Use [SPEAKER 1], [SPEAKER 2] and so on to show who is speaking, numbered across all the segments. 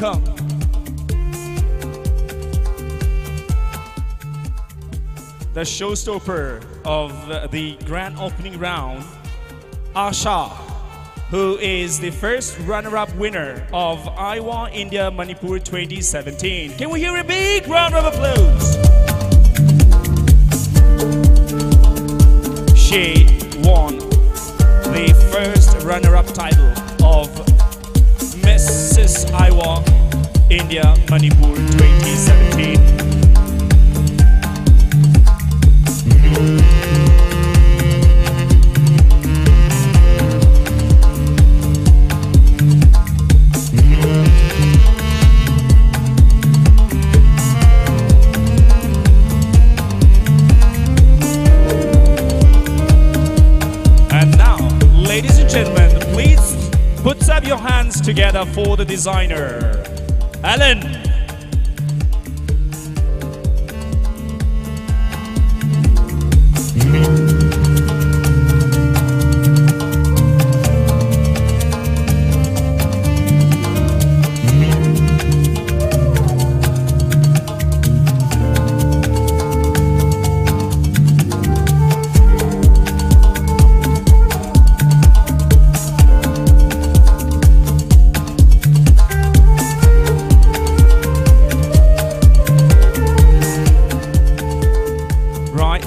[SPEAKER 1] welcome. The showstopper of the grand opening round, Asha, who is the first runner-up winner of Aiwa India Manipur 2017. Can we hear a big round of applause? She won the first runner-up title of Mrs. Aiwa India Manipur 2017. Ladies and gentlemen, please put up your hands together for the designer, Alan.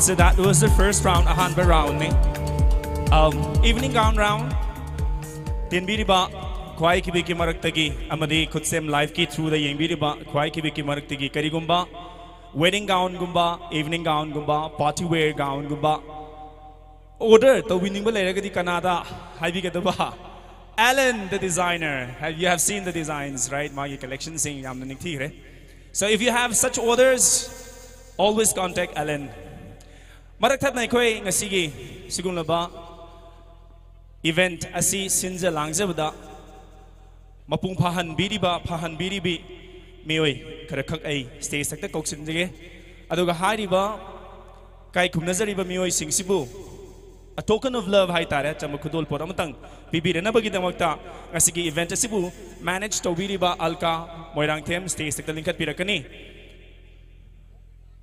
[SPEAKER 1] So that was the first round, ahanba round. Evening gown round. Tinbiriba kwai kibiki maraktagi amadi kutsem live ki through the yengbiriba kwai kibiki maraktagi karigumba wedding gown gumba, evening gown gumba, party wear gown gumba. Order to winning baleragadi Canada habigadaba. Alan, the designer, you have seen the designs, right? My collection saying yamnanikti. So if you have such orders, always contact Alan. Maraktat na ikoi ngasigi sigung laba event asi sinja langja bada mapung pahan biribi mioi karakak ai stage sakta koksin jage aduga hariba kai khumnazari ba mioi singsibu a token of love hai tare chamakudol por amatang bibirena bagi damakta ngasigi event asibu manage to biriba alka moirangthem stage sakta linkat pirakani.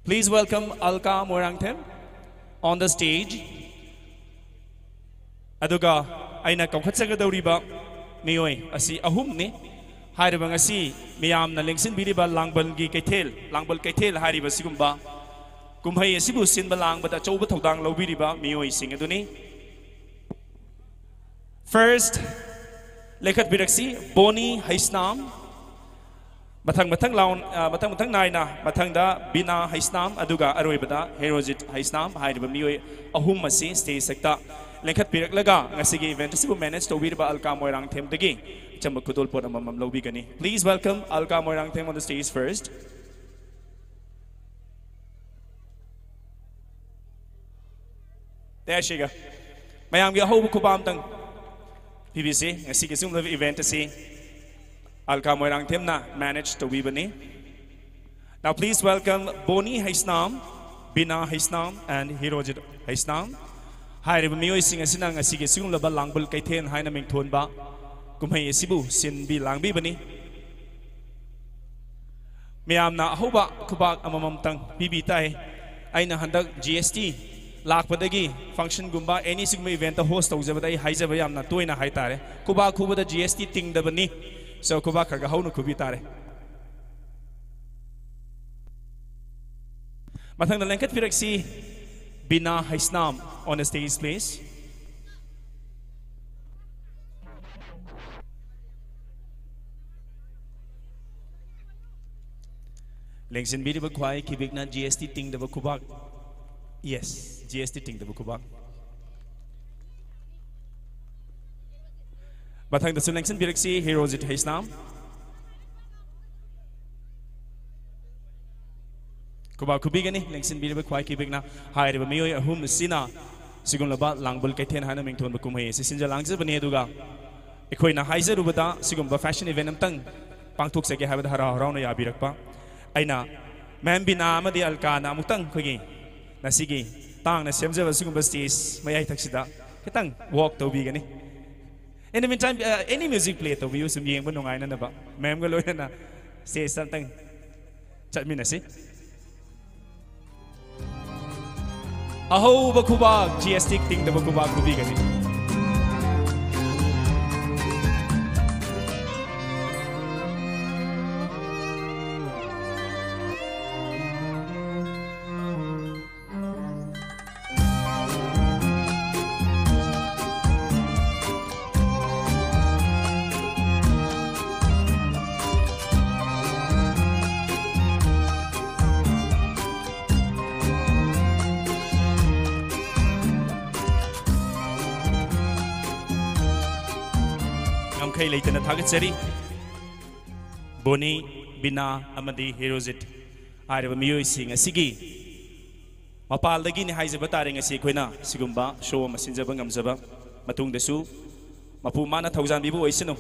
[SPEAKER 1] Please welcome Alka Moirangthem on the stage. Aduga aina kaukhatsagadawriba mioi asi ahumni hairibang asi miyamna lengsin biriba langbal gi kaithel hariba sigumba kumhai asibu sinba langbada chouba thodang lobiriba mioi sing aduni. First lekhat biraksi Boni Haisnam Matang naina matangda Bina Haisnam aduga aroibada Herojit Haisnam hairiba mioi ahum masi stage sekta lengkhat pirak laga ngasigi event asibu manage to biriba Alka Moirangthem dagi chambakudol pot amamam lobigani. Please welcome Alka Moirangthem on the stage first. There she go. Mayam gi ahobu kubam tang PVC ngasigi sum event asi Alka Moirangthem na managed to wibani. Now please welcome Boni Haisnam, Bina Haisnam, and Herojit Haisnam. Hi, Ribamio sing a sinang a sig sing laba langbul kaiten hainaming tonba. Kumhay sibu sin bi langbi bani. Miam na hoba kubak amamam tang bibi tai. Aina handak GST lakpadagi function gumba any sigma event host of Zabadai Haizabayam na toina haitare. Kubak kuba the GST ting the bani. So kubaka gahonu kubitare. Matang the lengket piraksi Bina Haisnam on the stage, please. Lengsin bidi bakwai kibigna GST ting the bakubak. Yes, GST ting the bakubak. Batang the Sulengsin Biraksi, Herojit Haisnam. Kuba Kubigani, Lengsin Biriba Kwai Kibigna, High River Mio, whom Sina, Sigun Labat, Langbul Kaiten Hanamington Bakumhe, Sisinja Langza Beneduga, Equina Heiser Ubada, Sigumba Fashion Event Tang, Pangtuk Seke Habit Hara Rona Yabirakpa, Aina, Mambina Madi Alkana Mutang Kugi, Nasigi, Tang, the Semza Sigumba Stis, Maya Taxida, Ketang, walk to Bigani. In the meantime, any music play to we use some yeng mo nungai na na ba? Ma'am galoy na say something. Chat mi na si. Aho bakubag GST ting da bakubag kubi gani. Kay later na target seri Boni Bina Amadi Heroes it I have a music a sigi Mapal the Guinea Hiza Bataring a sequina Sigumba show Masinza Bangam Zaba Matung the Su Mapumana Thousand Bibu Isino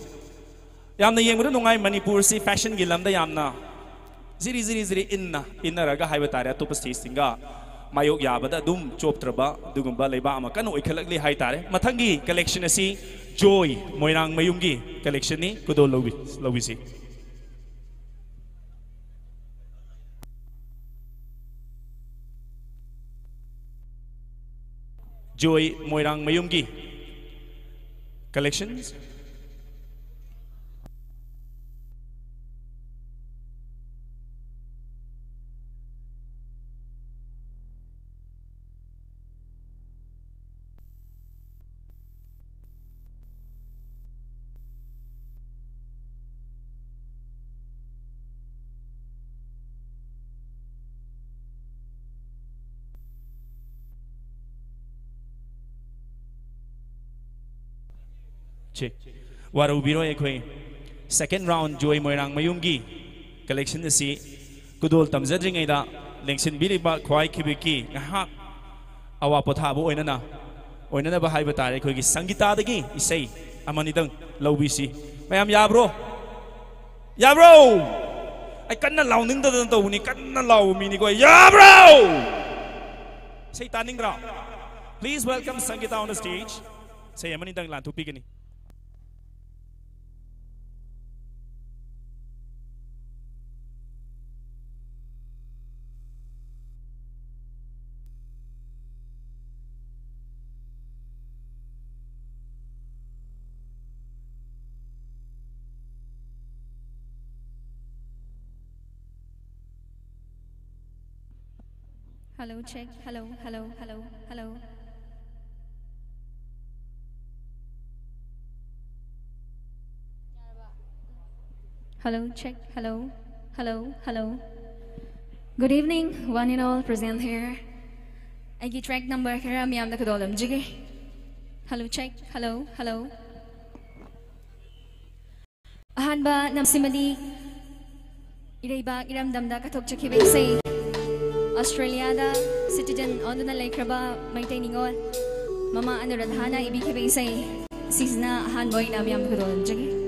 [SPEAKER 1] Yam the Yang Runai Manipur si fashion gilam the Yamna Ziri Ziri inna Raga Hibatara Topas Tastinga Mayok Yabada Dum Chop Traba Dugumba Lebama Kano Ekalakli Haitare Matangi collection a si Joy Moirang Mayungi collection ni Kudo Lowisi. Joy Moirang Mayungi collections. Waru biro ekoi second round Joy Moirang Mayungi collection the si Kudol Tamzadring Ida Lengsin Biriba Kwai Kibiki Hak Awa Potabo Oinana Oinana Bahai Batare Kogi Sangita the Gi Isay Amanidang Lobisi Mayam Yabro Yabro I can't allow Ninda the Tony can't allow me go Yabro Say Taningra. Please welcome Sangita on the stage. Say Amanidang Lantu Pigani.
[SPEAKER 2] Hello, check. Hello, hello, hello, hello. Hello, check. Hello, hello, hello. Good evening, one and all present here. I get track number kara miyam na kadolam jige. Hello, check. Hello, hello. Ahan ba namsimali iraiba iramdamda katok chakibay say. Australia da citizen on the lake raba maintaining all Mama Anuradhana ibikibay say Sisna hanboy na miyam kudon jagi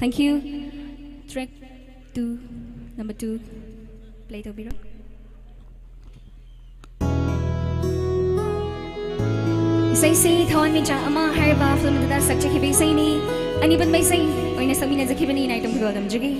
[SPEAKER 2] Thank you. Track 2, number 2, play to biro. Isay si Tawan Mincha ama harba film da sakche ki be say ni ani ban mai say oina samina zakhi bani na item program jige.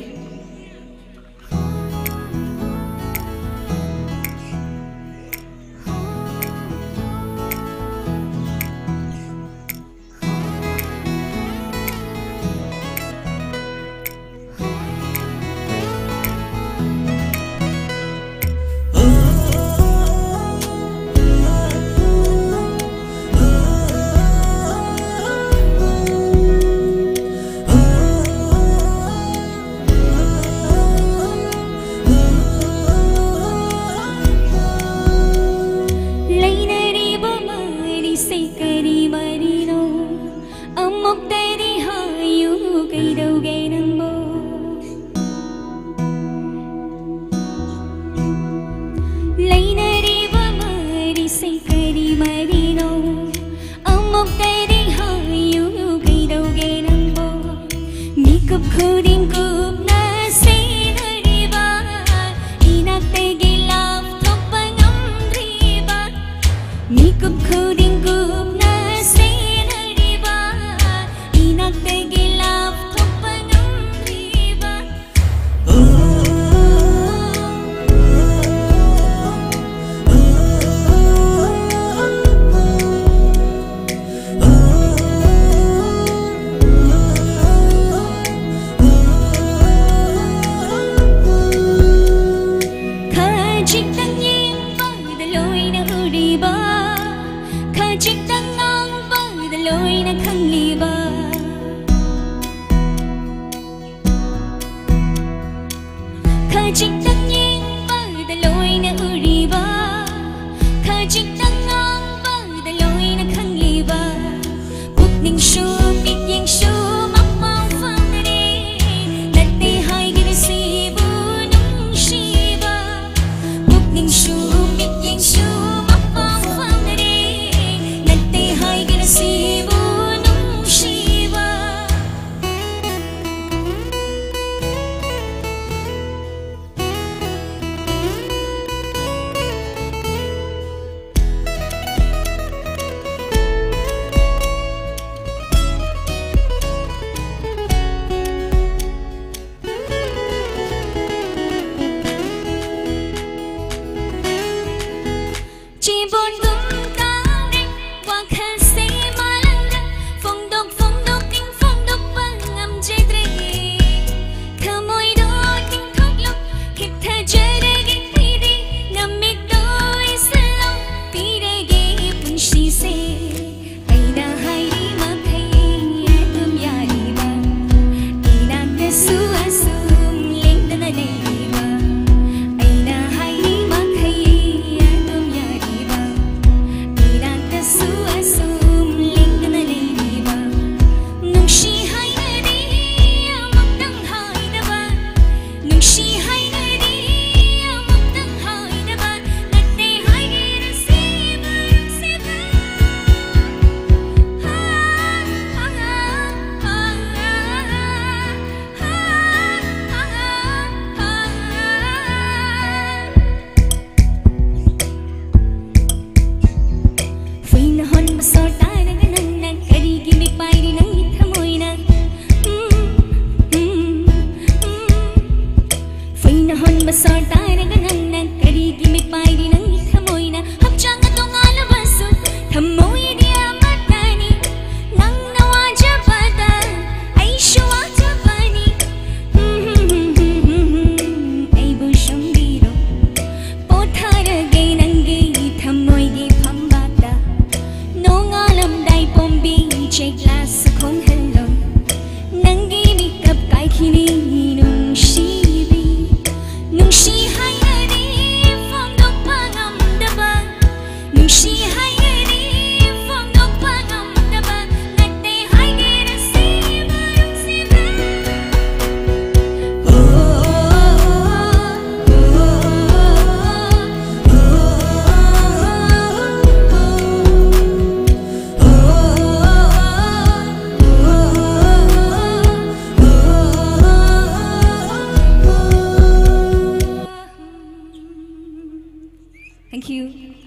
[SPEAKER 2] you.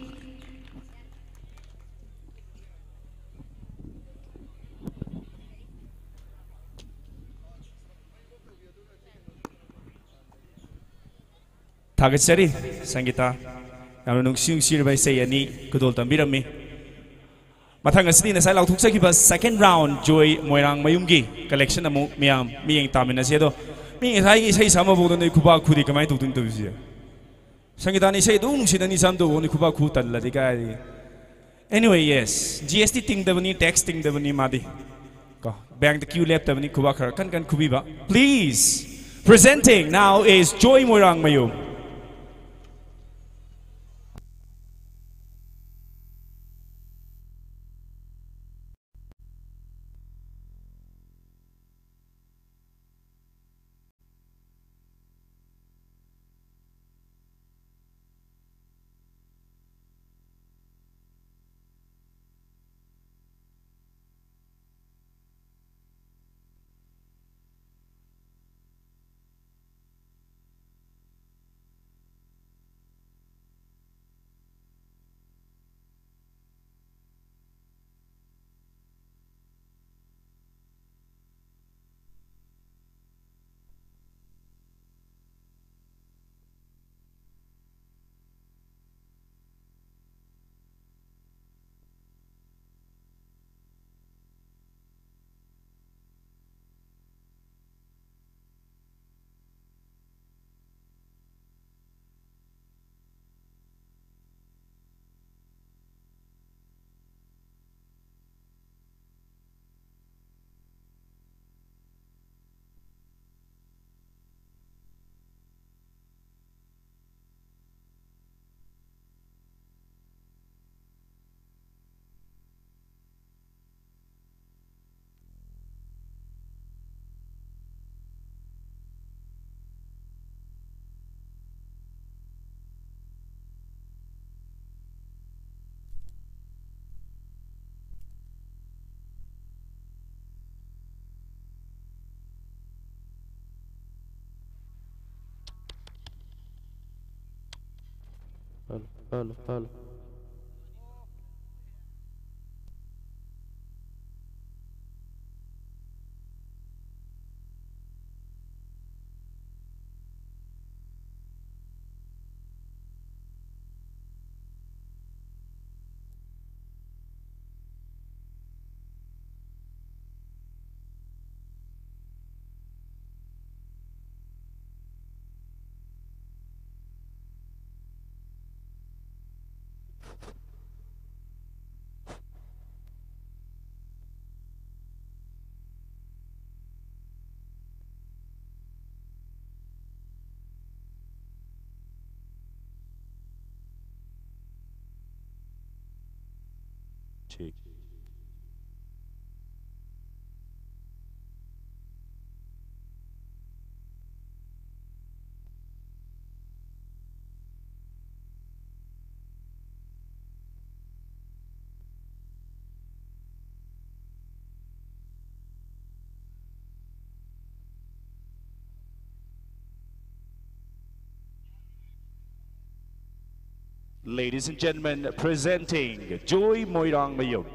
[SPEAKER 1] Thagatsari Sangita Yamanung Sing Sirbai say any Kudol Tambirami Matangasdi na Salau Tuksakiba second round Joy Moirang Mayungi collection amu Miam Ming Taminasedo Ming Hai say some of the Kuba Kudi Kamai to Tuntusia Sangitani say don't see any Santo only Kuba Kutan Ladigai. Anyway, yes, GST thing the money texting the money Madi Bank the Q left the money Kubakar Kan Kubiba. Please presenting now is Joy Moirang Mayum.
[SPEAKER 3] Hello. Check.
[SPEAKER 1] Ladies and gentlemen, presenting Joy Moirang Mayum.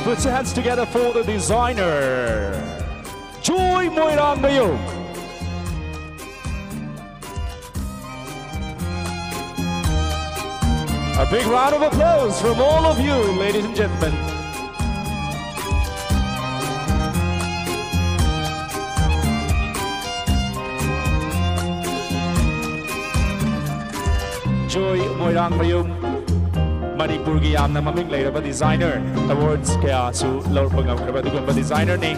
[SPEAKER 3] Please put your hands together for the designer, Joy Moirang Mayong. A big round of applause from all of you, ladies and gentlemen. Joy Moirang Mayong, Manipurgi yamna maming layraba designer awards kaya su lawr pagkamkraba dugamba designer ni.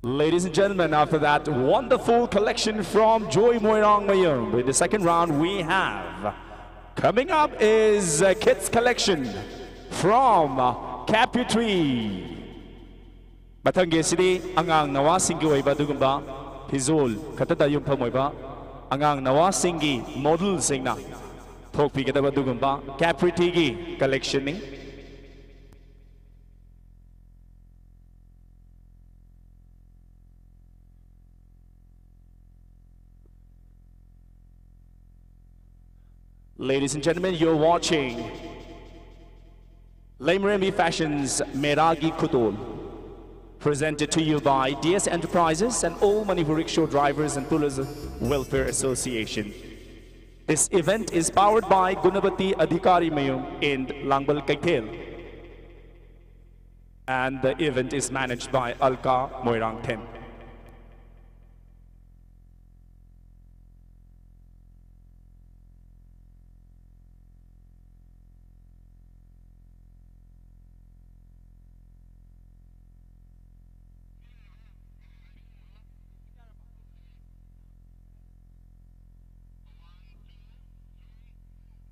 [SPEAKER 3] Ladies and gentlemen, after that wonderful collection from Joy Moirang Mayong, in the second round we have, coming up is a kids collection from Caputri. Batangge City, angang nawa singi waiba dugumba, Pizol, katata yung pamoiba, angang nawa singi model singna, Pokpi kataba dugumba, Caputri collection ni. Ladies and gentlemen, you're watching Lemrembi Fashions Meragi Kudol, presented to you by DS Enterprises and all Manipur Rickshaw Drivers and Pullers Welfare Association. This event is powered by Gunabati Adhikari Mayung in Langbal Kaitel, and the event is managed by Alka Moirang Ten.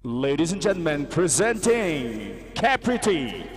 [SPEAKER 3] Ladies and gentlemen, presenting Capriti.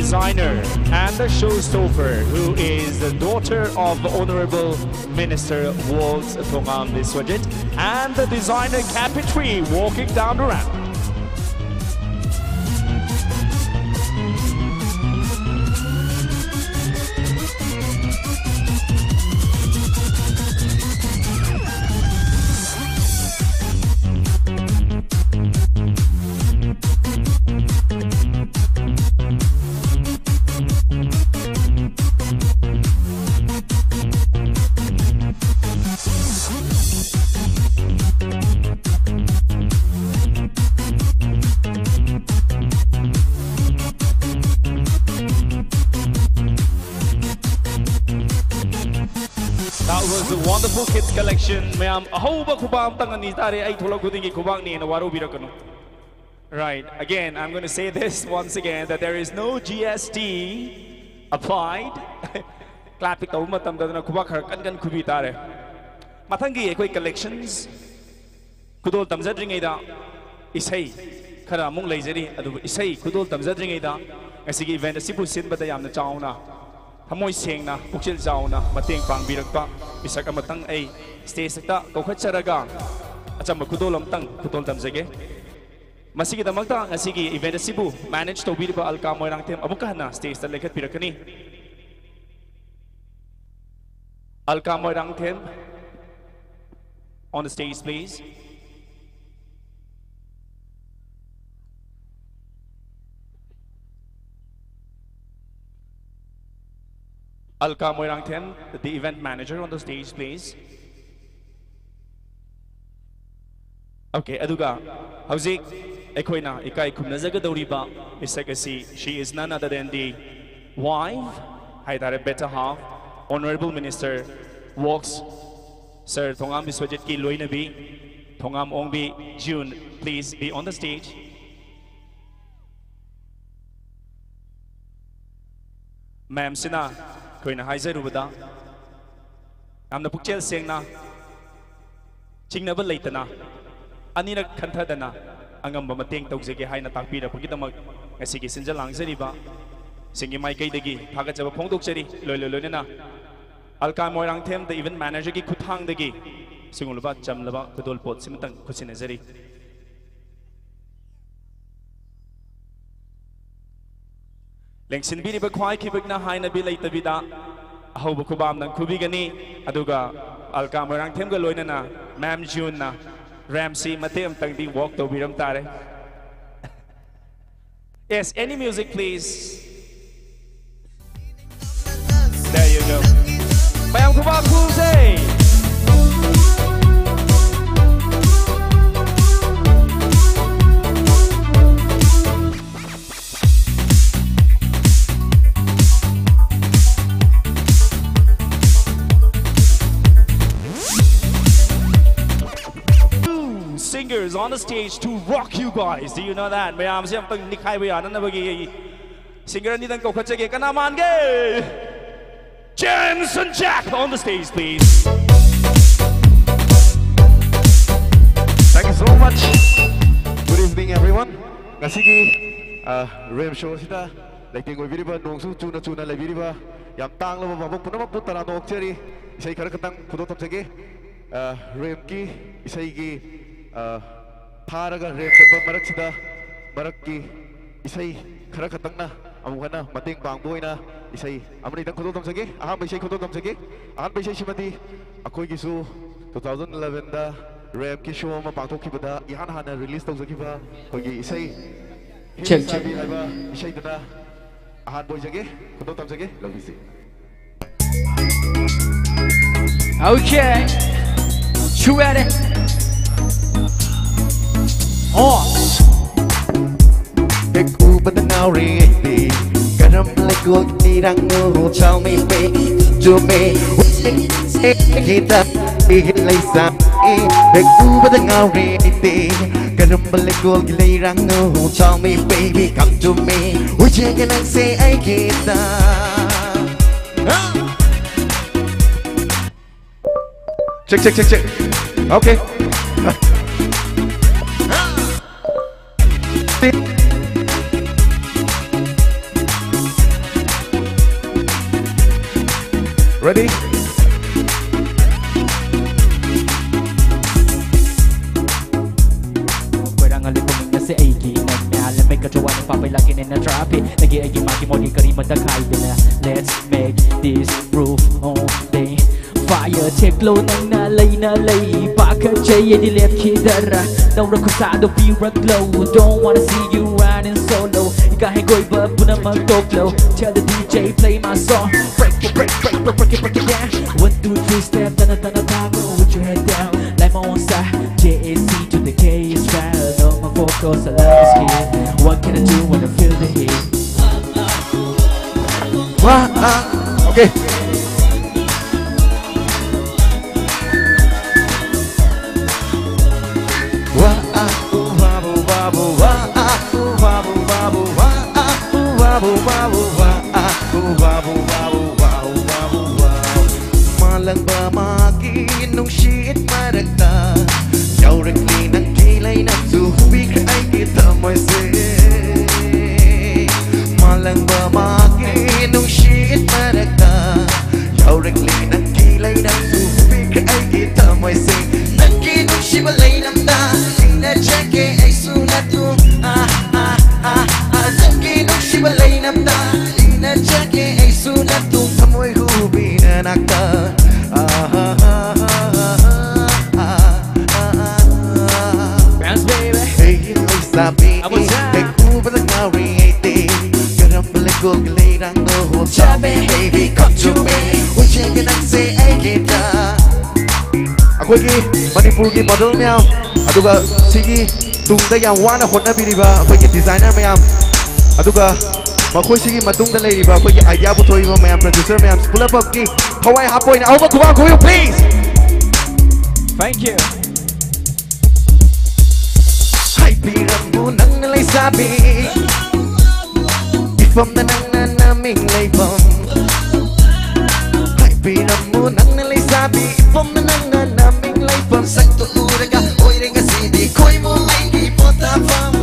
[SPEAKER 3] designer and the showstopper, who is the daughter of the Honorable Minister Waltz Thongam Biswajit, and the designer Capitri walking down the ramp. That was a wonderful kids collection. Mayam ahoba kubam tangani tare ay thula kudingi kubang ni na waru birakano. Right. Again, I'm going to say this once again, that there is no GST applied. Clapping ta umatam da na kubak har kan kubi tare. Matangi ekoi collections. Kudol tamzadring ida isay khara mung leizeri adu isay kudol tamzadring ida asigi event asipu sin bada yamna chauna. Hamoy seng na puksil jaw na mateng pangbirakpa isa ka matang ay stage ta kokhat charaga acham kudolam tang kudol tamzage masigi damagta asigi event asibu manage to biriba alka moirang tem abuka na stage ta lekhat pirakani alka moirang tem on the stage please. Alka Moirang Them, the event manager, on the stage, please. Okay, aduga, hauzik, ekoina, ikai kumnazaga doriba, isagasi, she is none other than the wife, haidare better half, Honorable Minister, walks, Sir Thongam Biswajit ki Loinabi, Thongam Ongbi, June, please be on the stage. Ma'am Sina, Koina Haiser Rubada. I'm the Pukchel Singna Chingnaba Latana Anina Kantadana Angam Bamating Togzegi Haina Takpira Pukitamak Asiki Sinja Langzeriba Singing my Gaidagi, Pagachava Pongdokseri, Lololona Alka Moirang Tem, the event manager Ki Kutang the Gi Singulaba Jamlaba Kudol Pot Simatan Kusinezeri. Lengsin biri ba khwai khibak na haina bi lei tabida ahoba khubam nang khubigani aduga alka morang them ga loina na ma'am June na Ramsey matem tang di walk to biram tare. Yes, any music please. There you go. Bayang khubam khuse. Singers on the stage to rock you guys. Do you know that? Mayam siyam tang nikai bayan na bagi singer ni tang kokachage kanaman ge. James and Jack on the stage, please.
[SPEAKER 4] Thank you so much. Good evening, everyone. Ngasigi Rem show sita lighting oi biriba nongsu chuna lai biriba yam tang lo babok punama putara nok cheri isai khara katang photo tapsage Rem ki isai gi Paraga Rem Sapa Maraksida Maraki Isai Karakatana Amukana Mating Bangboina Isai Amani Kudo Sage, Aham Bishay Kudo Sage, Aham Bishay Shimati, Akoigisu 2011 da Rem Kishoma Pato Kibada, Ihan Hana released of Zakiva, Kogi Isai
[SPEAKER 5] Check
[SPEAKER 4] Isai Dana Ahan Boyage, Kudo Sage, love you see.
[SPEAKER 5] Okay, you ready?
[SPEAKER 4] Ku now ready. Garam like gold nirang no. Tell me baby, to me. Kita bihin lay sa ku now ready. Garam like gold nirang no. Tell me baby, come to me. Which I can say I kita. Check. Okay. Ready?
[SPEAKER 5] Say aiki na let make a joan papa like in a trap lagi aiki maki modi kari mata khai dena let's make this roof on day fire take low na lay ba ka chay di left kidara don't rock sa do be rock low don't wanna see you riding solo you got hey goi ba puna mag talk low tell the DJ play my song break it down 1 2 3 step tana with your head down like my own side JAC to the K is found Cause I love is here. What can I do when I feel the heat?
[SPEAKER 4] Okay. Malang ba magi nung shit maragta Yaw rekli nang kilay nang suhubi ka ay kita mo Malang ba magi nung shit maragta Yaw rekli nang kilay nang suhubi ka ay kita mo Nagkinong shibalay namda Ina jake ay sunatu Nagkinong shibalay namda Ina jake ay sunatu Kamoy hubi na nakta
[SPEAKER 5] Bounce baby
[SPEAKER 4] Hey, sabi Kay kuba lang na-reate Karambalik ko galirang nohol Sabi, baby, come to me Uche ka nang say ay kita Ako'y Manipur model miyam Aduga, sige Tungda yang wana hot na biniba Ako'y designer miyam Aduga Makoy sige matungda lady ba Ako'y idea butoy mo miyam Producer miyam Pull up ki Hawaii hapoy na Auma kuwa kuyo please
[SPEAKER 5] Thank you
[SPEAKER 4] Ay pirang mo nang nalay sabi Ifam na nang nanaming laypam Ay pirang mo nang nalay sabi Ifam na nang nanaming laypam Sakto uraga Oy rin nga sidi Koy mo ay ipotapam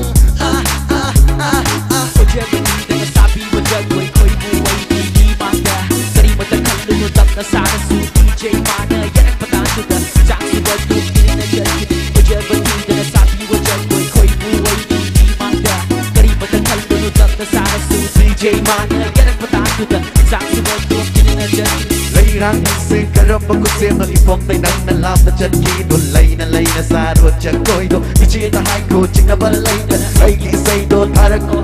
[SPEAKER 5] Ujabani na sabi mo jagway Koy buway hindi manga Kari mo takal lunodap na sana su DJ mana Yan ang patanto ka Sang suwag tukin na jagway Ujabani na sabi mo jagway Koy buway hindi manga Kari mo takal lunodap na sana su DJ mana Yan ang patanto ka Sang suwag tukin na jagway
[SPEAKER 4] Layrang ising karambang ko siya Malipong tay nang nalam na dyan kito Lay na sarot dyan koy do Ichi na hay ko Ching na balay na Ay kisay do Tarag ko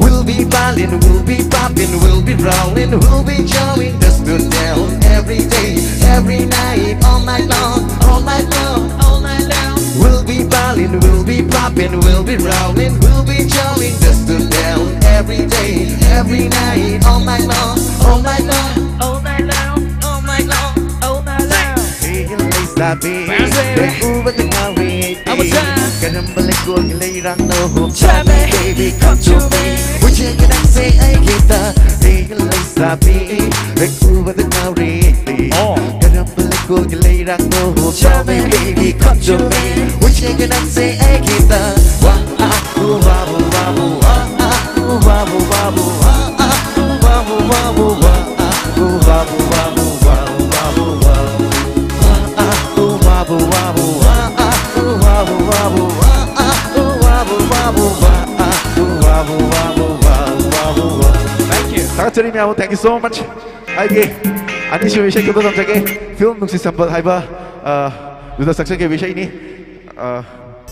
[SPEAKER 4] We'll be ballin', we'll be poppin', we'll be rollin', we'll be showing the stood down every day, every night, all night long, all night long, all night long. We'll be ballin', we'll be poppin', we'll be rollin', we'll be showing the stood down every day, every night, all night long, all night long, all night long, all night long, all night long. Hey, sabi, ubat ng awit, kanambalik ko gilayrang no. Sabi, baby, come to me. Uche ka nang say ay kita. Hey, sabi, ubat ng awit, kanambalik ko gilayrang no. Sabi, baby, come to me. Uche ka nang say ay kita. Wah, wabu, wabu, wabu, wabu, wabu, wabu, wabu, wabu, wabu. Thank you so much. Aige, ani shi विषय को समझ के film नुक्सी संबल है बा दूसरा section के विषय नहीं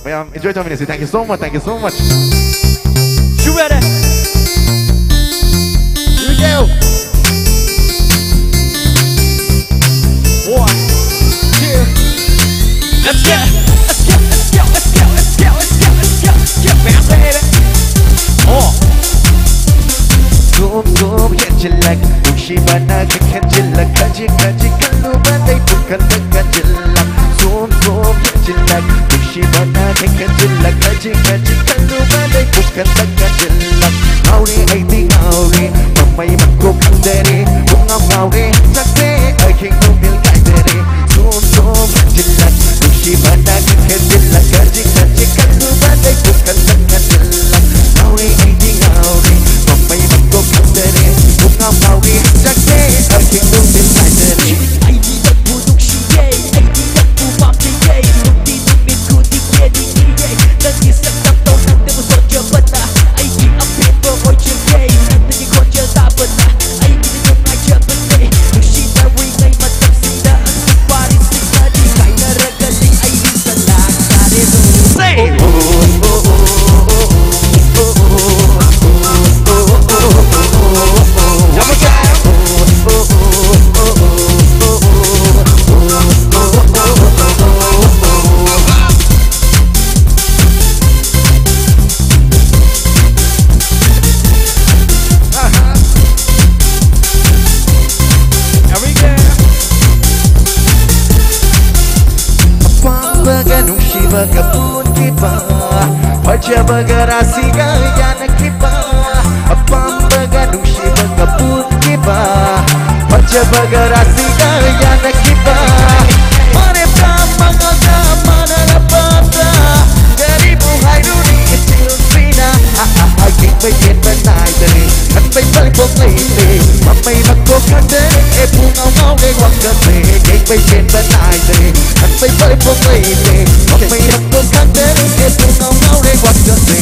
[SPEAKER 4] मैं am enjoy टाइम इन्हें thank you so much, thank you so much.
[SPEAKER 5] You ready? Here we go. 1, 2, let's go, let's go, let's go, let's go, let's go, let's go, let's go, let's go, bounce baby.
[SPEAKER 4] Zoom kenjilak, ushi bana kenjilak, kaji kalu bandai bukan kenjilak. Zoom kenjilak, ushi bana kenjilak, kaji kalu bandai bukan kenjilak. Aure ay ting aure, mamay magko kandere, bunga aure, sakse ay king bil kaidere. Zoom kenjilak, ushi bana kenjilak, kaji kalu bandai bukan kenjilak. Aure ay ting aure. May magko kandere, bunga mawi, sakse, ay king bil kaidere.
[SPEAKER 6] nungsiba kapun kiba Pajabaga rasiga yana kiba Apambaga nungsiba kapun kiba Pajabaga rasiga yana kiba Mare brahma ga mana rapata Dari buhai runi kecil sina Agik bayin benai dari Kan bayi balik bok lele Mamai makok kadere Pungau ngau de wak kate Agik bayin benai dari Kan bayi balik bok lele Mamai makok kadere Pungau ngau de wak kate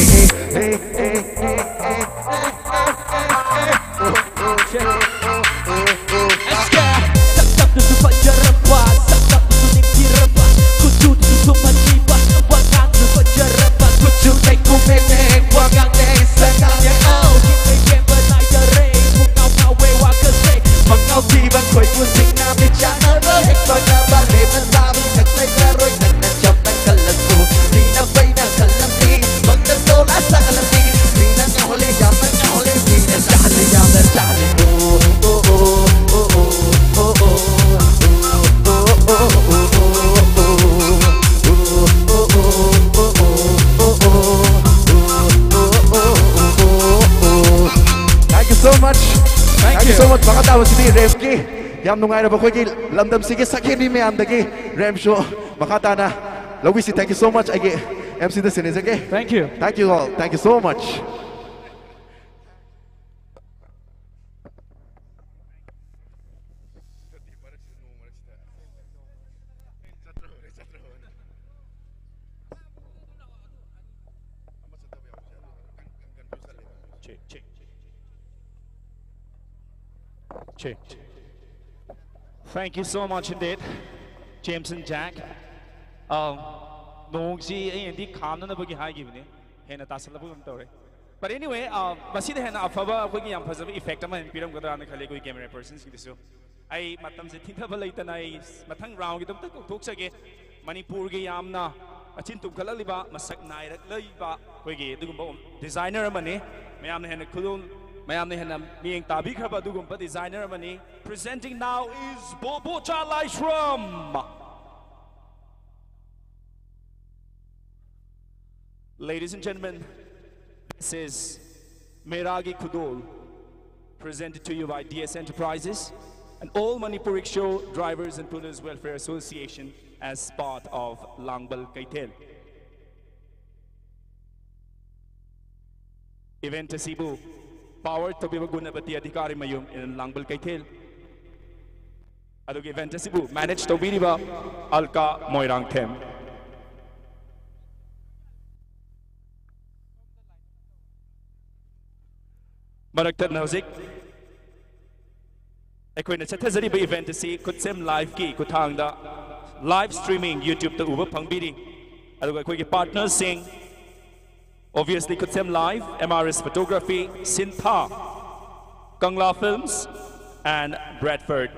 [SPEAKER 6] Yam nungai na bakoy ki lamdam sige sakhe ni me amdagi Ram show makata na Lawisi, thank you so much. I get MC the Sinis, okay?
[SPEAKER 5] Thank you.
[SPEAKER 6] Thank you all. Thank you so much.
[SPEAKER 3] Thank you so much indeed, James and Jack. But anyway, masih ada na afaba ko yang pasal effect naman piram ko darang kali ko camera persons gitu. Ay matam se tinta balay tanay matang round gitu tak tuk sage Manipur ke yam na achin tum kala liba masak nairat liba ko ge dugum designer mani mayam na hena kulun mayam na hena miyeng tabi kraba dugum pa designer mani. Presenting now is Bobo Chalai Shrum. Ladies and gentlemen, this is Meragi Kudol, presented to you by DS Enterprises and all Manipuric Show Drivers and Pullers Welfare Association as part of Langbal Kaitel. Event Cebu, powered to be Gunabati Adhikari Mayum in Langbal Kaitel. Adug Event Cebu, managed to be Alka Moirang Tem. Maraktan na husik. Ako'y nagsatazari ba event si kutsem live ki kutang da live streaming YouTube ta uba pangbiri. Aduga ako'y partners sing obviously kutsem live, MRS Photography, Sintha, Kangla Films, and Bradford.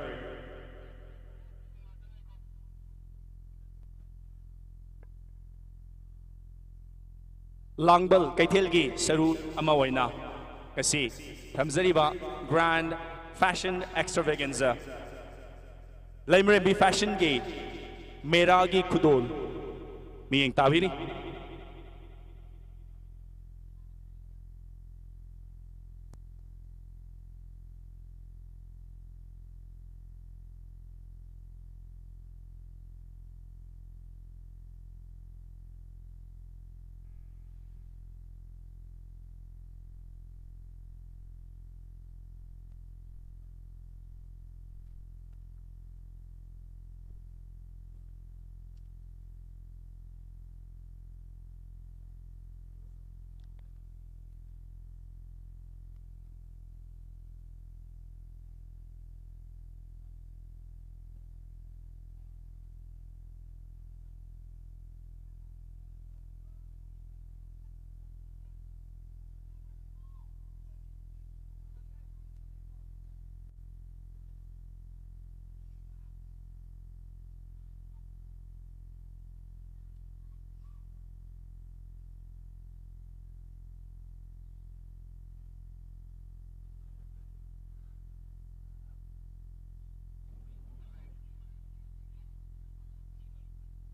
[SPEAKER 3] Langbal Kaitelgi Saru Amawaina. Kasi Tamzariba Grand Fashion Extravaganza Laimrembi Fashion Gate Meragi Kudol Miyeng Tawiri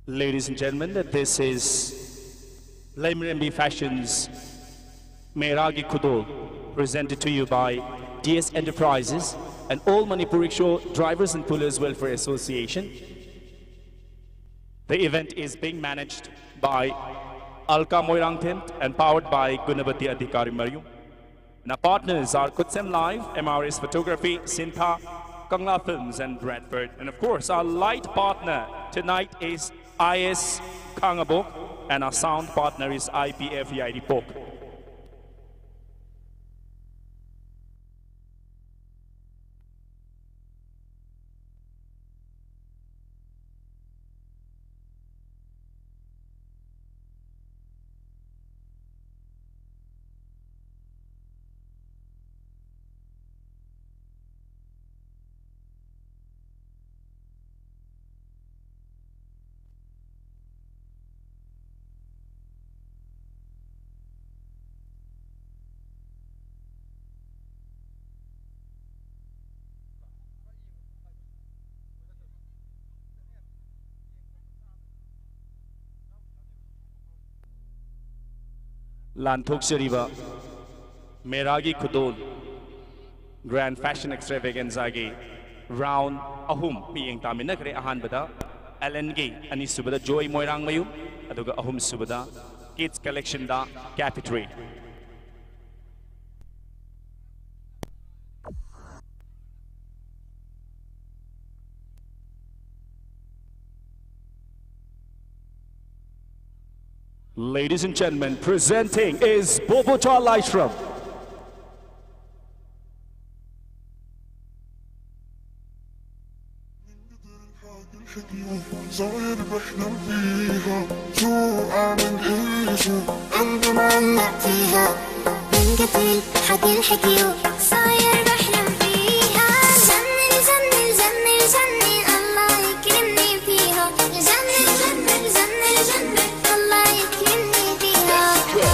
[SPEAKER 3] Ladies and gentlemen, this is Lemrembi Fashions Meragi Kudol, presented to you by DS Enterprises and All Manipur Rickshaw Drivers and Pullers Welfare Association. The event is being managed by Alka Moirang Tent and powered by Gunabati Adhikari Marium. And our partners are Kutsem Live, MRS Photography, Sintha, Kangla Films and Bradford. And of course, our light partner tonight is IS Kangabok, and our sound partner is IPF Yaidi Pok. Lanthok Shariba Meragi Kudol Grand Fashion Extravaganza Gi Round Ahum Miyeng Taminakre Ahan Bada Alan Gi Anisubada Joy Moirang Mayum Aduga Ahum Subada Kids Collection Da Capitry. Ladies and gentlemen, presenting is Bobota Lightrum.
[SPEAKER 7] صاير بحلم فيها شو أعمل إيه شو قلبي معلق فيها من قتل حكي الحكي صاير بحلم فيها جنن جنن جنن جنن الله يكرمني فيها جنن جنن جنن جنن الله يكرمني فيها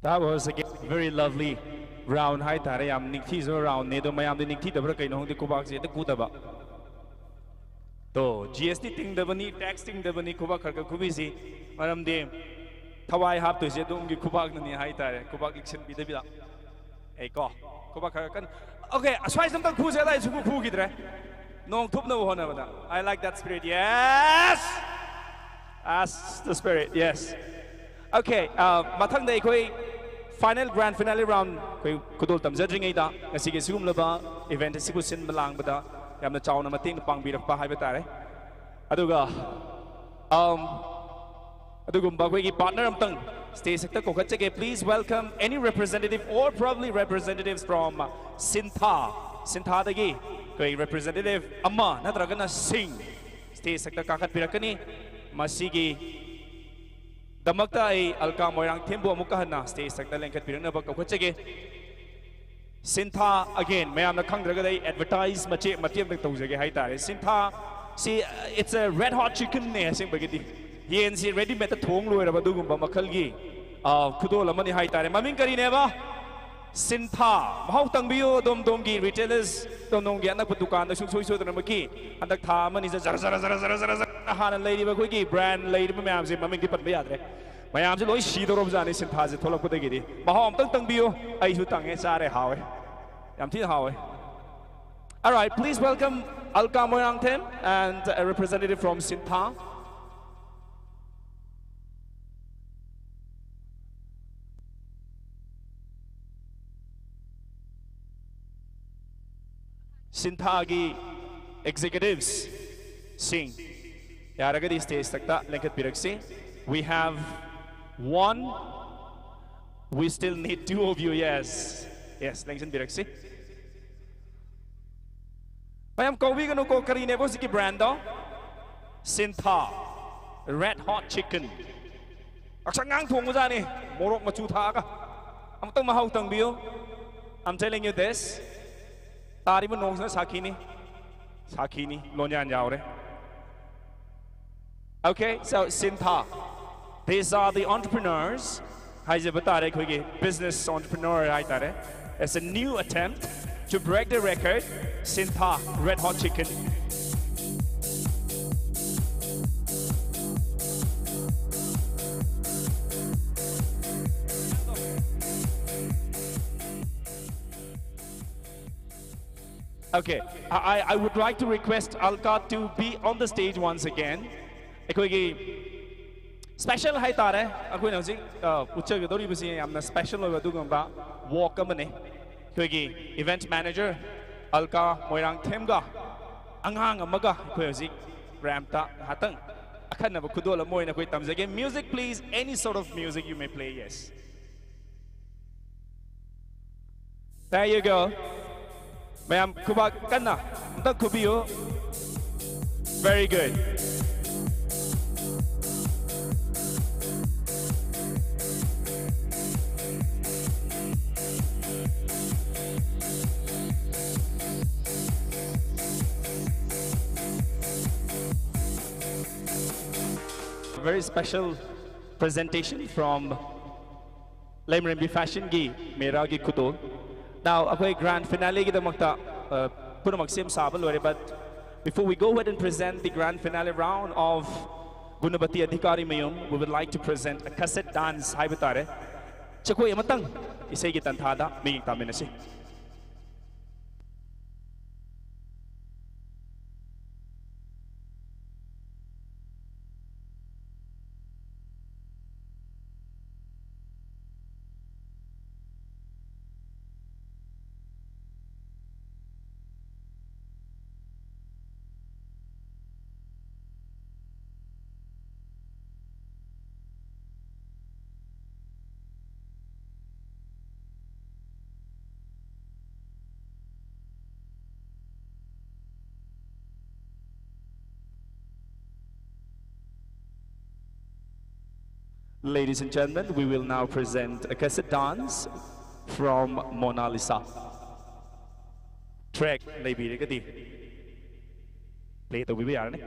[SPEAKER 3] That was again very lovely round. Hi, Tare. I'm Nikti so round. Ne do mayam de Nikti dabra kaino hong de kubak se de kudaba. To GST ting dabani, tax ting dabani kubak karka kubi si. Maram de thawai hap to se do ungi kubak nani hi Tare. Kubak action bi de bi da. Hey ko kubak karka kan. Okay, aswai sam tak khu se da su khu gidre. Nong thup na hona bada. I like that spirit. Yes. That's the spirit. Yes. Okay, mathang de koi final grand finale round koi kudol tamjadring da ngasi ge sigum laba event sibu sin malang bada yamna chawna mating pang birak pa haiba tare aduga adugumba koi gi partner amtang stage sekta ko khatche please welcome any representative or probably representatives from Sintha dagi koi representative amma natragana sing stage sekta kakat birakani masigi Damakta ay Alka Moirang Timbo Mukahana stage sekta lengkat pirang ba kaukhachege Sintha again mayam na khangdraga dai advertise mache matiam tak tawjage hai tare Sintha see it's a red hot chicken ne sing bagiti yen si ready made thong loi raba dugum ba makhal gi khudol amani hai tare maming kari ne ba Sintha mahau tangbiyo dom dom gi retailers dom dom gi anak dukan da suk soi soi da maki andak tha mani zara zara zara zara zara zara hanan lady ba koi gi brand lady ba mayam se maming di pat ba yadre mayam se loi shi dorom jani Sintha se tholak pudagi di mahau am tangbiyo ai su tang e sare hawe yam thi hawe. All right, please welcome Alka Moirang Them and a representative from Sintha. Sintha executives sing. Yaragadi stage takta lenkat piraksi. We have one. We still need two of you. Yes, yes, lenkat piraksi. Mayam kowi kanu ko karine bo siki brand do Sintha Red Hot Chicken. Aksangang thong uza ni morok machu tha ka. Am tang mahau tang biyo. I'm telling you this. Tari mo nong sa sakini lonyan yaure. Okay, so Sintha. These are the entrepreneurs. Hai je batare koi business entrepreneur hai tare. It's a new attempt to break the record. Sintha Red Hot Chicken. Okay, I would like to request Alka to be on the stage once again. Special hai tare. Ako na sing ucha ga dori basi amna special lo du gamba walk amane. Event manager Alka Moirang Them ga anghang amaga koi hojik ramta hatang akhan na khudola moina koi tamjage. Music please, any sort of music you may play. Yes, there you go. Mayam kuba kanna nda kubiyo. Very good. Very special presentation from Lemrimbi Fashion Gi Mera Gi Kuto. Now, a grand finale gi damakta punamak sim sabal lore, but before we go ahead and present the grand finale round of Gunabati Adhikari Mayum, we would like to present a cassette dance hai batare. Chako yamatang isay gi tanthada ming taminasi. Ladies and gentlemen, we will now present a cassette dance from Mona Lisa. Track maybe cái gì? Play the VBR này.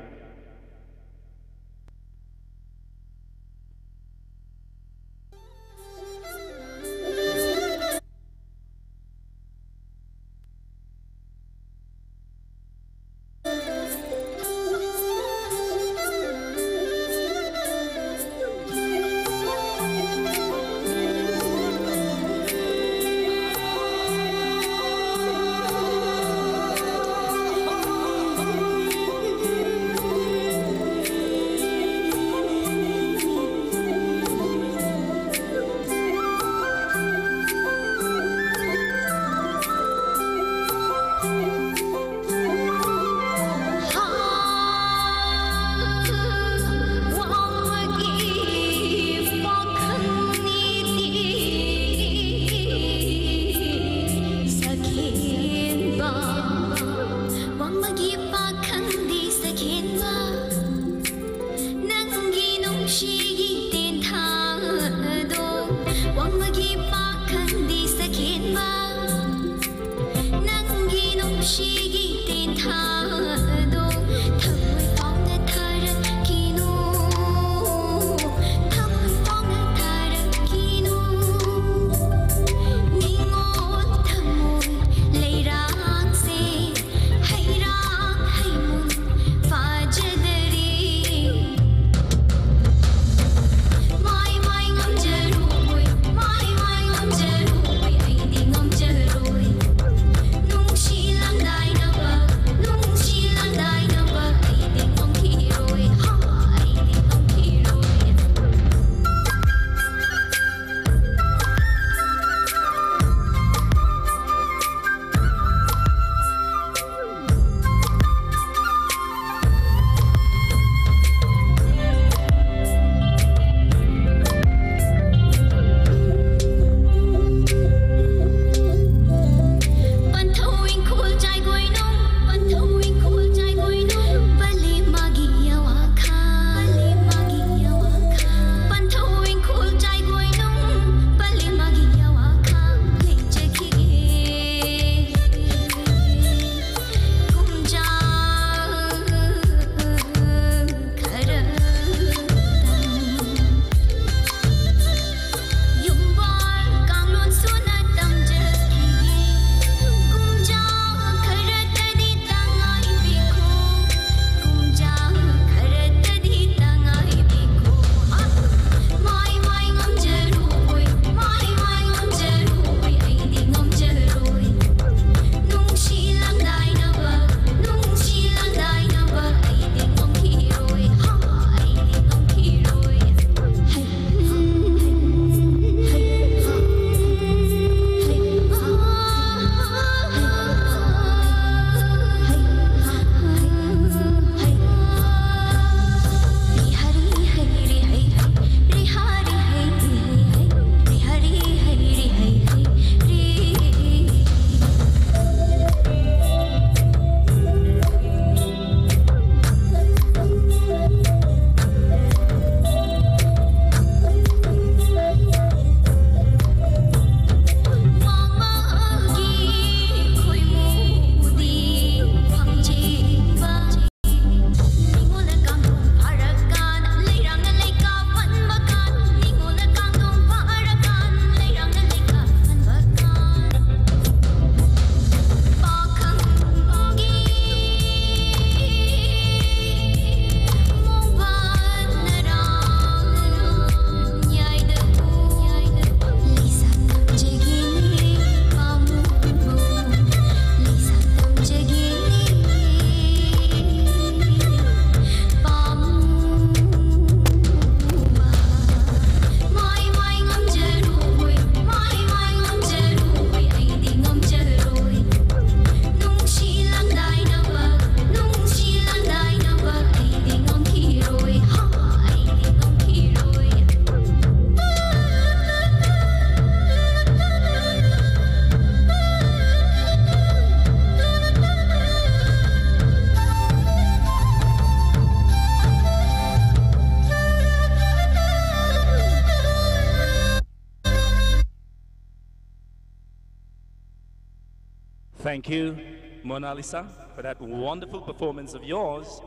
[SPEAKER 1] Thank you, Mona Lisa, for that wonderful performance of yours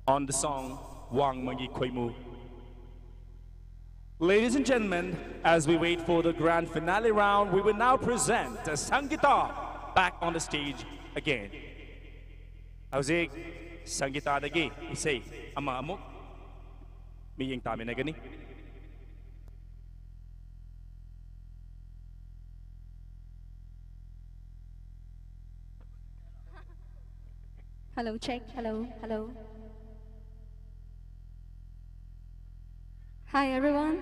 [SPEAKER 1] on the song Wang Magi Koimu. Ladies and gentlemen, as we wait for the grand finale round, we will now present Sangeeta back on the stage again. Howzik, Sangeeta dagi, isay, ama amok, miying tami na gani.
[SPEAKER 2] Hello, check. Hello, hello. Hi, everyone.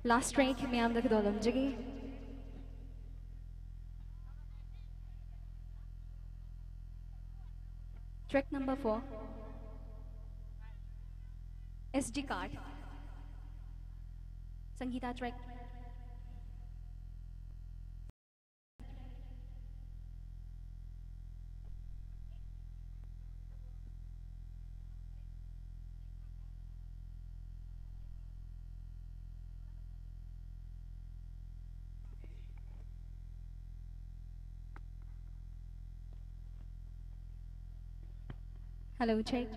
[SPEAKER 2] Last track, miyam da kadolam jagi. Track number 4. SD card. Sangeeta track. Hello, check.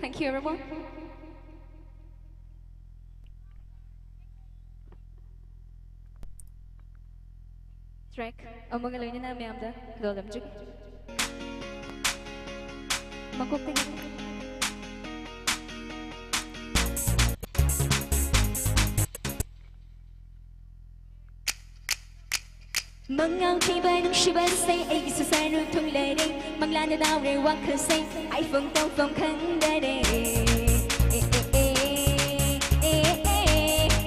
[SPEAKER 2] Thank you, everyone. Track. Ang mga lawin na namin amda. Dolam jug. Makukting. Mangang tiba nung shiba say ay isa sa rutong lady Manglana daw re wak ka say ay phong tong phong kang dade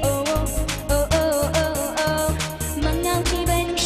[SPEAKER 2] oh oh oh oh oh oh Mangang tiba nung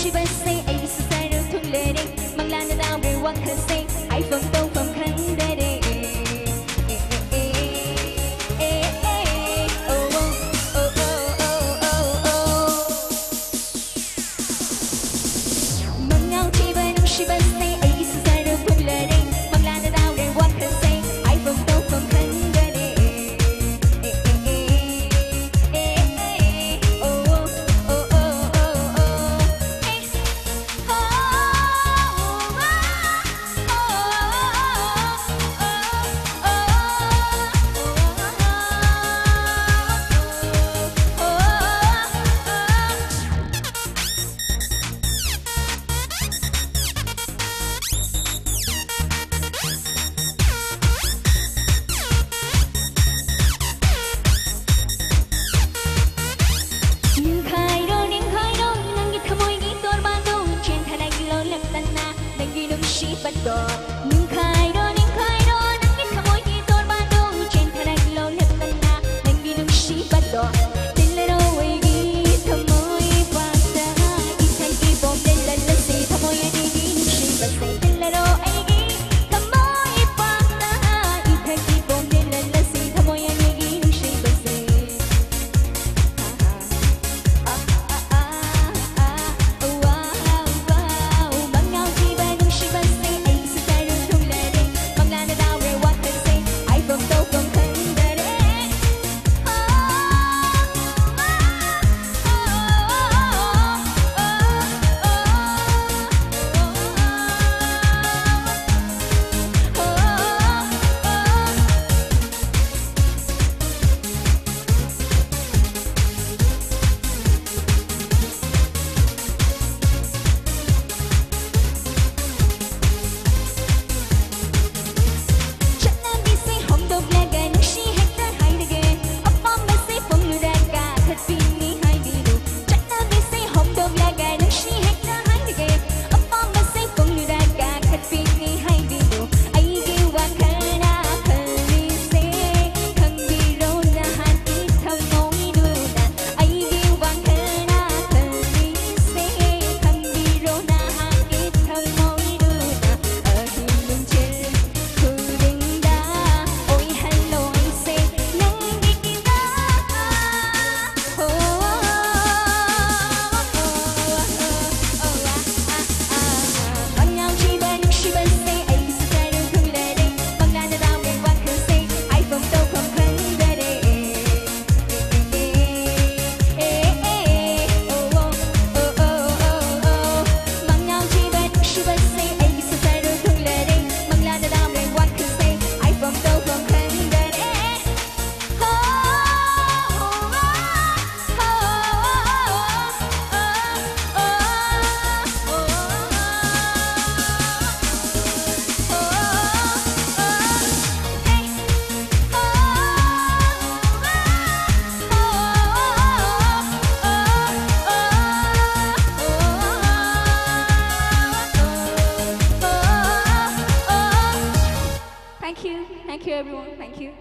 [SPEAKER 2] you, everyone. Thank you.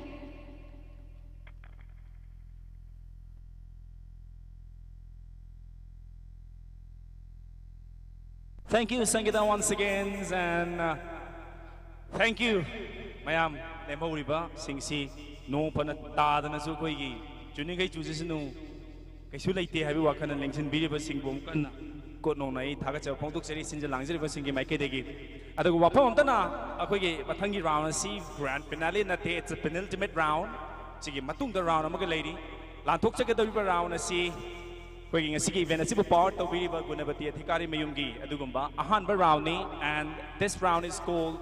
[SPEAKER 1] Thank you, Sangeeta, once again, and thank you, Mayam. Lemoriba, Singsi, no Panata, and Azukogi, Junika Juzisnu, Kasulate, have you worked on Lincoln Bidiba Singbokan, Kodnona, Tagacha, Pontuk series in the Langs River Singing my Kedegi. At the Wapontana, Akogi, Batangi round, see grand finale, and it's a penultimate round. Sigi Matunga round, Amaga lady, Lantok the river round, see. Working a Sigi event, a civil part of Viva Gunabati, Hikari Mayungi, Adugumba, Ahanba Rounding, and this round is called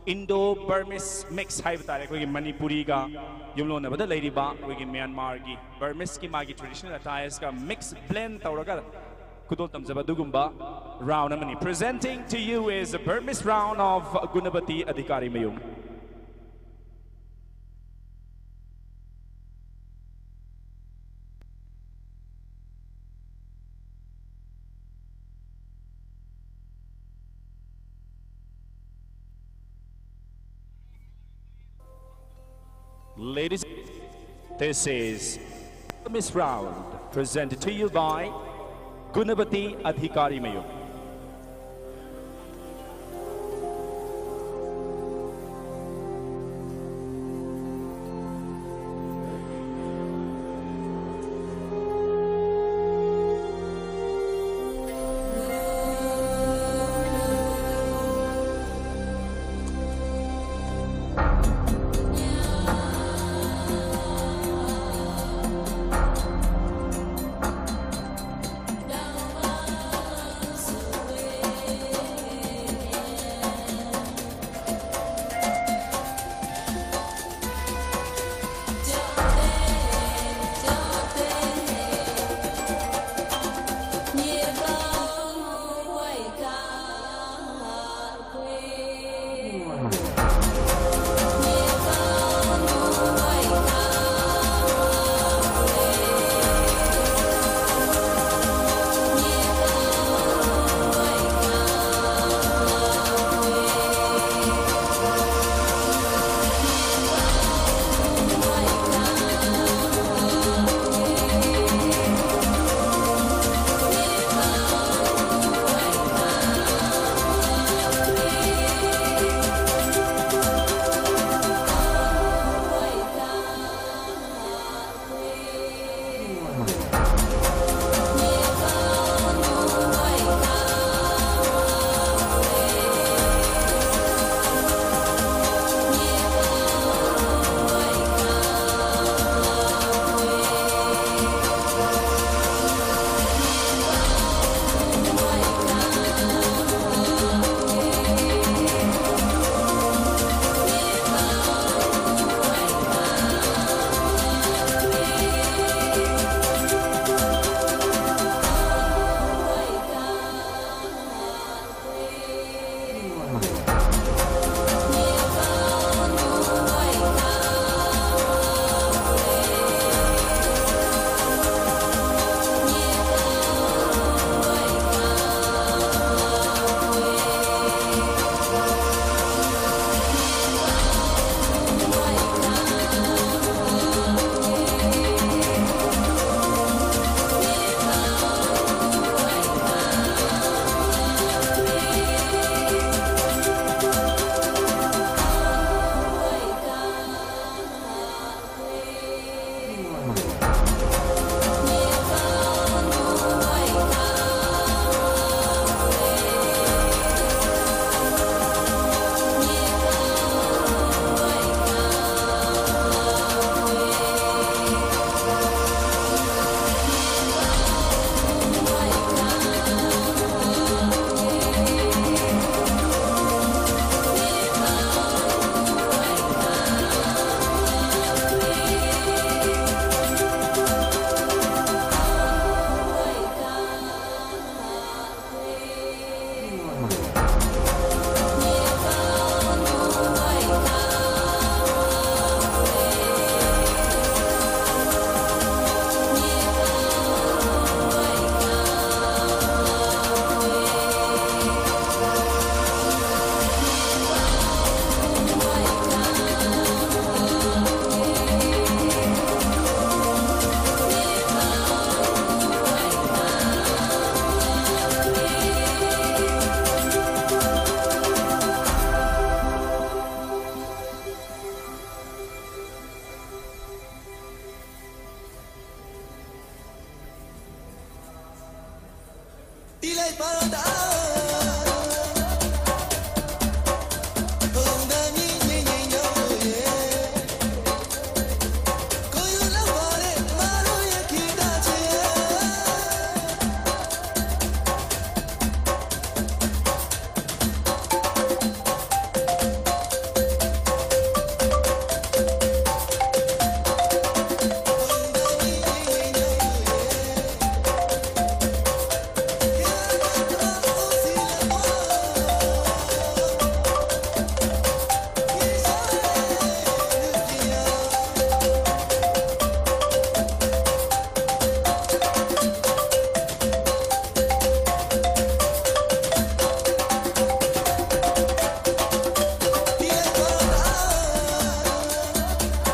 [SPEAKER 1] Indo-Burmese Mix Hybatari, working Manipuriga, Yumlona, but the lady ba, working Myanmar, Burmese Magi traditional attires, mixed blend, Tauraga, Kudotam Zabadugumba, round Amani. Presenting to you is the Burmese round of Gunabati Adhikari Mayung. Ladies, this is Miss Round, presented to you by Gunabati Adhikari Mayung.
[SPEAKER 7] Now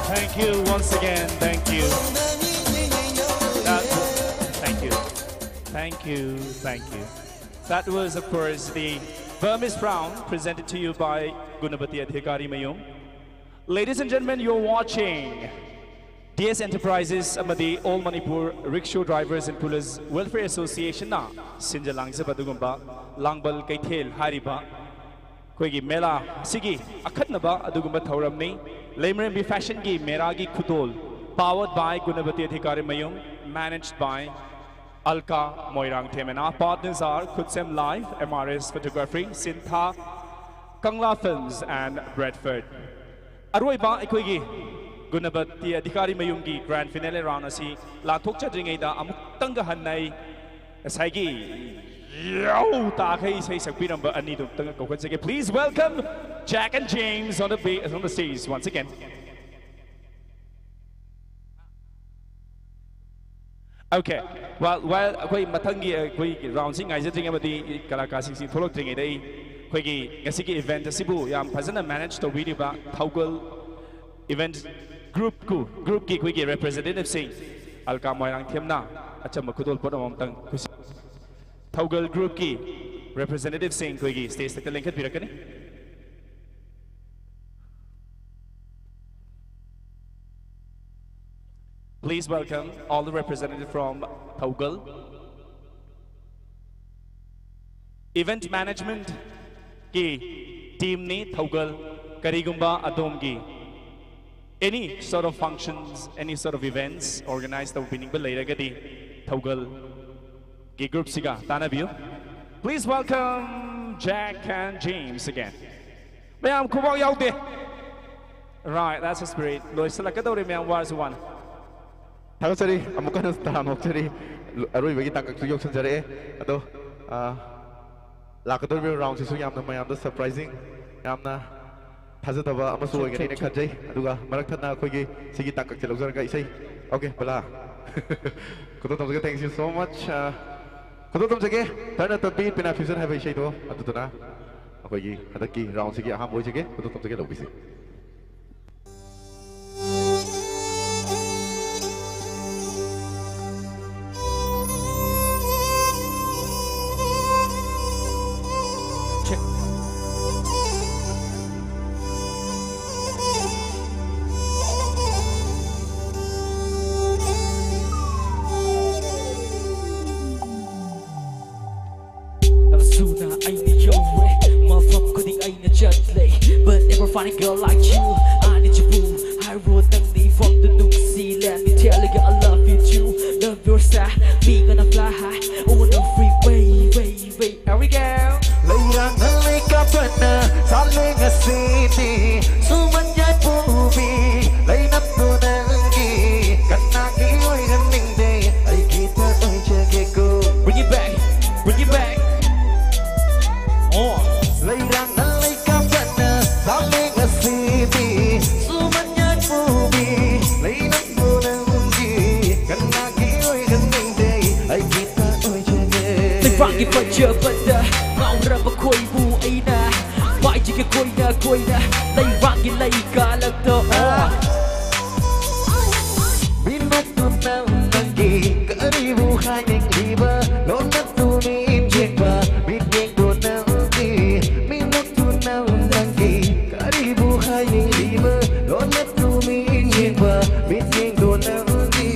[SPEAKER 1] Thank you once again. Thank you. Thank you. Thank you. Thank you. That was, of course, the Burmese round presented to you by Gunabati Adhikari Mayum. Ladies and gentlemen, you're watching DS Enterprises Amadi All Manipur Rickshaw Drivers and Pullers Welfare Association na Sinja Langzaba Dugumba Langbal Kaithel Hariba Koigi Mela Sigi Akatnaba Adugumba Thauramni Lemrenbi Fashion Gi Meragi Kudol powered by Gunabati Adhikari Mayum, managed by Alka Moirang Them, and our partners are Kutsem Live, MRS Photography, Sintha, Kangla Films and Bradford. Aroiba Ikoigi Gunabati Adhikari Mayumgi Grand Finale round asi Lathok Chadringaida Amuktanga Hanai Asagi Yo Takai say Sakiramba Anidu Tanga. Please welcome Jack and James on the stage once again. Okay. Well, we matangi round sing I sitting about the Kalakasi Tolok day. We event Sibu Yam Pazana managed to video about Toggle event group ki representative sing Alka Moirang Temna Achamakudol Podam Toggle group ki representative sing Quiggy stays the link at Virakani. Please welcome all the representatives from Toggle. Event management ki team ni Toggle Karigumba Adomgi. Any sort of functions, any sort of events organized the winning later gadi Toggle ki group siga Tanabiu. Please welcome Jack and James again. Mayam Kuba Yaude. Right, that's the spirit. Lois Salakadori Mayam was one.
[SPEAKER 4] Sorry, I'm going to start. Sorry, Arui Tanga to Yoks and Jare. Ado Lakador round is Yamna, surprising. Yamna Hazatava Amasu again in a Kajay, Aduga, Marakana, Kogi, Sigi Taka Telozarga. Say, okay, Pala. Kototam, thank you so much. Kototam Jage, turn at the beat, Pinafusion have a shade of Atutana. Akogi, Ataki, round Sigi, Hamboy again, Kototam Jage, obviously.
[SPEAKER 5] But never find a girl like you. I need you, boo. I wrote them from the new sea. Let me tell you, I love you too. Love your side, we gonna fly high over the freeway. Here we go.
[SPEAKER 6] Layang nalika pana, saling a city. Sumanya pubi, lay na punangi. Kanaki oy ganing day, ay kita oy chageko.
[SPEAKER 5] Bring it back, bring it back. Oh.
[SPEAKER 6] Layang nalika pana, saling a city. Sumanya pubi, lay na punangi. Kanaki oy ganing day, ay kita oy chageko.
[SPEAKER 5] They rock it for you, but Rapa koi bu ay na, why you get koi na, lay rock it lay galag to.
[SPEAKER 6] Binatu na unagi, karibu hanyang riba, lonatu ni injekba, biting do na ungi. Binatu na unagi, karibu hanyang riba, lonatu ni injekba, biting do na ungi.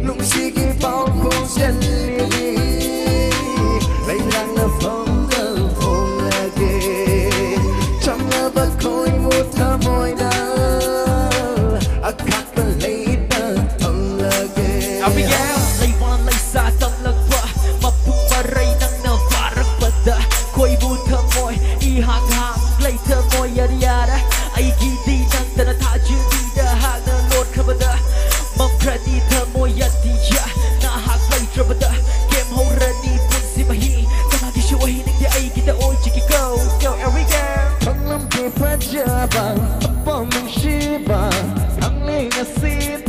[SPEAKER 6] Nung sige pao kong siyali, lay lang na
[SPEAKER 5] أيكي تقول تشيكي go go every girl
[SPEAKER 6] Panglam ke pajabang Apa mengshibang Ang lingasin